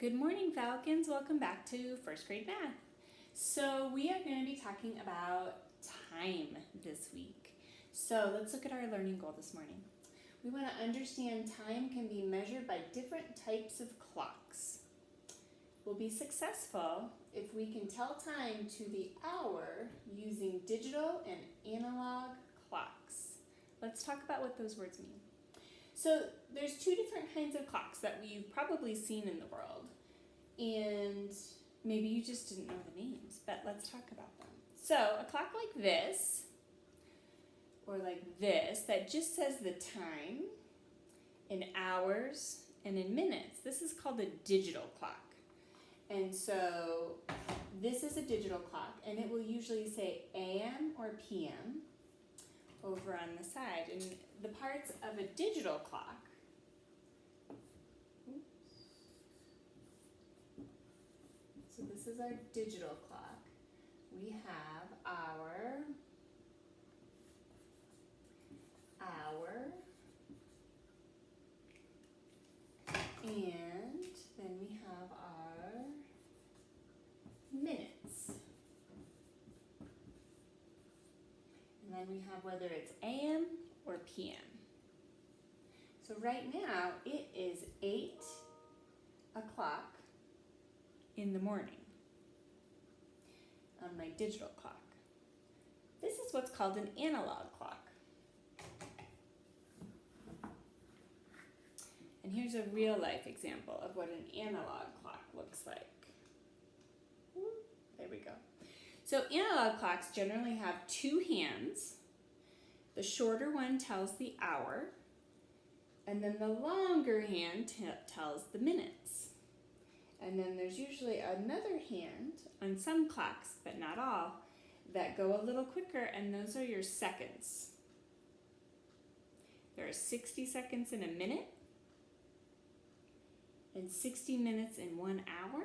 Good morning, Falcons. Welcome back to first grade math. So we are going to be talking about time this week. So let's look at our learning goal this morning. We want to understand time can be measured by different types of clocks. We'll be successful if we can tell time to the hour using digital and analog clocks. Let's talk about what those words mean. So there's two different kinds of clocks that we've probably seen in the world, and maybe you just didn't know the names, but let's talk about them. So a clock like this, or like this, that just says the time in hours and in minutes. This is called a digital clock. And so this is a digital clock, and it will usually say AM or PM over on the side. And the parts of a digital clock, so this is our digital clock. We have our hour, and then we have our minutes. And then we have whether it's AM or PM. So right now it is 8 o'clock in the morning on my digital clock. This is what's called an analog clock. And here's a real life example of what an analog clock looks like. There we go. So analog clocks generally have two hands. The shorter one tells the hour, and then the longer hand tells the minutes. And then there's usually another hand on some clocks, but not all, that go a little quicker, and those are your seconds. There are 60 seconds in a minute, and 60 minutes in 1 hour,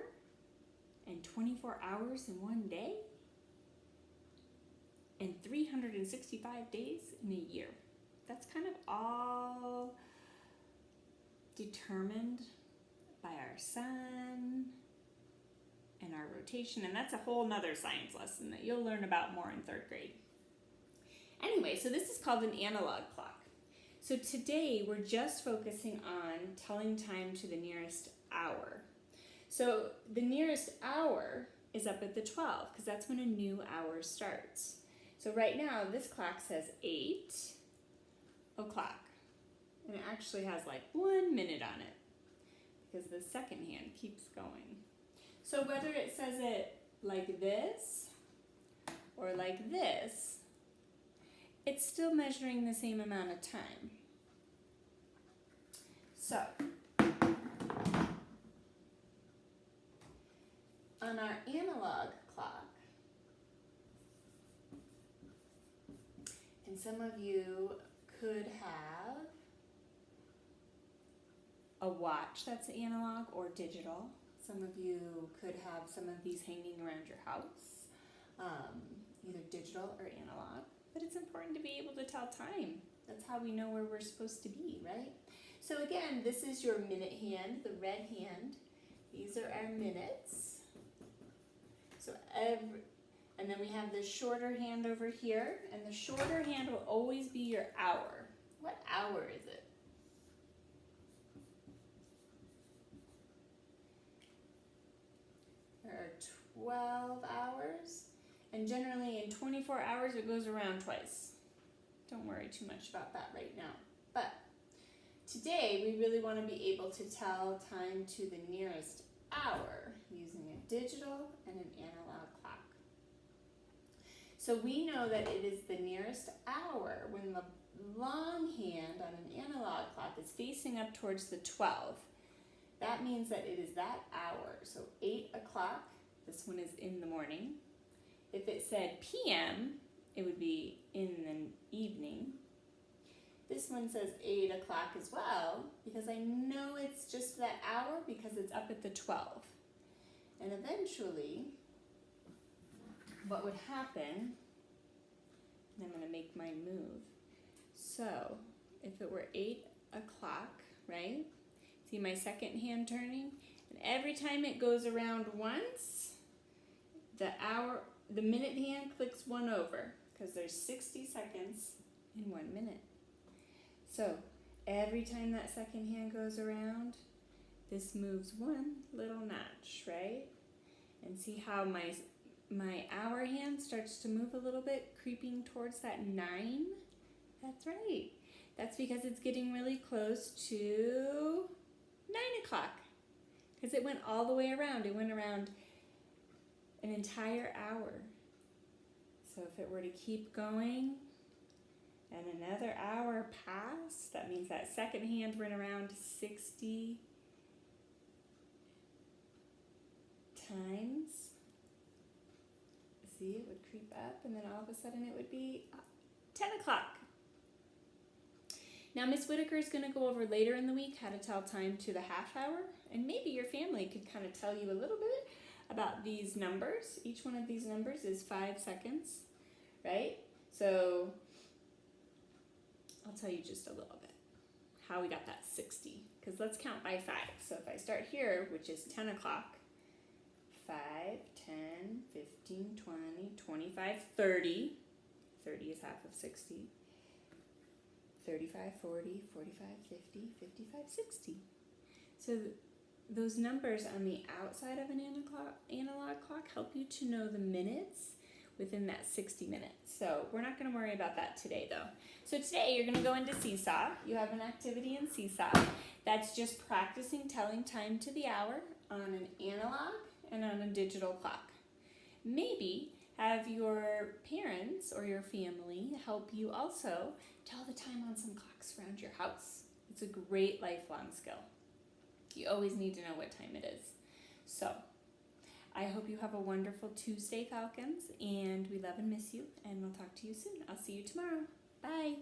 and 24 hours in 1 day, and 365 days in a year. That's kind of all determined by our sun and our rotation, and that's a whole nother science lesson that you'll learn about more in 3rd grade. Anyway, so this is called an analog clock. So today we're just focusing on telling time to the nearest hour. So the nearest hour is up at the 12, because that's when a new hour starts. So right now this clock says 8 o'clock, and it actually has like 1 minute on it because the second hand keeps going. So whether it says it like this or like this, it's still measuring the same amount of time. So on our analog clock, and some of you could have a watch that's analog or digital. Some of you could have some of these hanging around your house, either digital or analog. But it's important to be able to tell time. That's how we know where we're supposed to be, right? So again, this is your minute hand, the red hand. These are our minutes. So and then we have the shorter hand over here, and the shorter hand will always be your hour. What hour is it? There are 12 hours, and generally in 24 hours it goes around twice. Don't worry too much about that right now. But today we really want to be able to tell time to the nearest hour using a digital and an analog clock. So we know that it is the nearest hour when the long hand on an analog clock is facing up towards the 12. That means that it is that hour. So 8 o'clock, this one is in the morning. If it said PM, it would be in the evening. This one says 8 o'clock as well, because I know it's just that hour because it's up at the 12. And eventually, what would happen, and I'm going to make mine move. So if it were 8 o'clock, right? See my second hand turning? And every time it goes around once, the minute hand clicks 1 over, because there's 60 seconds in 1 minute. So every time that second hand goes around, this moves 1 little notch, right? And see how my hour hand starts to move a little bit, creeping towards that 9? That's right. That's because it's getting really close to 9 o'clock. Because it went all the way around. It went around an entire hour. So if it were to keep going and another hour passed, that means that second hand went around 60 times. See, it would creep up and then all of a sudden it would be 10 o'clock. Now Miss Whitaker is going to go over later in the week how to tell time to the half hour, and maybe your family could kind of tell you a little bit about these numbers. Each one of these numbers is 5 seconds, right? So I'll tell you just a little bit how we got that 60, because let's count by 5. So if I start here, which is 10 o'clock, 5, 10, 15, 20, 25, 30. 30 is half of 60. 35, 40, 45, 50, 55, 60. So those numbers on the outside of an analog clock help you to know the minutes within that 60 minutes. So we're not going to worry about that today though. So today you're going to go into Seesaw. You have an activity in Seesaw. That's just practicing telling time to the hour on an analog and on a digital clock. Maybe have your parents or your family help you also tell the time on some clocks around your house. It's a great lifelong skill. You always need to know what time it is. So I hope you have a wonderful Tuesday, Falcons, and we love and miss you, and we'll talk to you soon. I'll see you tomorrow. Bye.